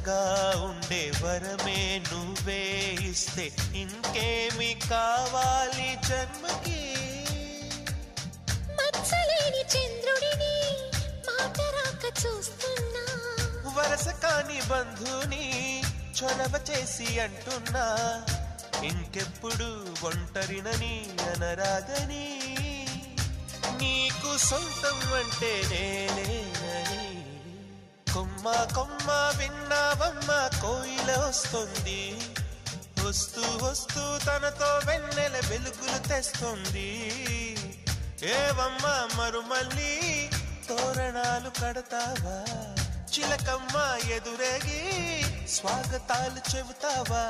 చల్లగా ఉండే వరమే నువ్వే ఇస్తే ఇంకేమి కావాలి జన్మకి. మచ్చలేని చంద్రుడిని మాట రాక చూస్తున్నా, వరస కాని బంధుని చొరవ చేసి అంటున్నా, ఇంకెప్పుడు ఒంటరినని అనరాదని, నీకు సొంతం అంటే నేనేనని. కొమ్మ కొమ్మ విన్నావమ్మ కోయిల వస్తుంది, వస్తూ వస్తూ తనతో వెన్నెల వెలుగులు తెస్తుంది. ఏవమ్మ మరుమల్లి తోరణాలు కడతావా, చిలకమ్మ ఎదురేగి స్వాగతాలు చెబుతావా.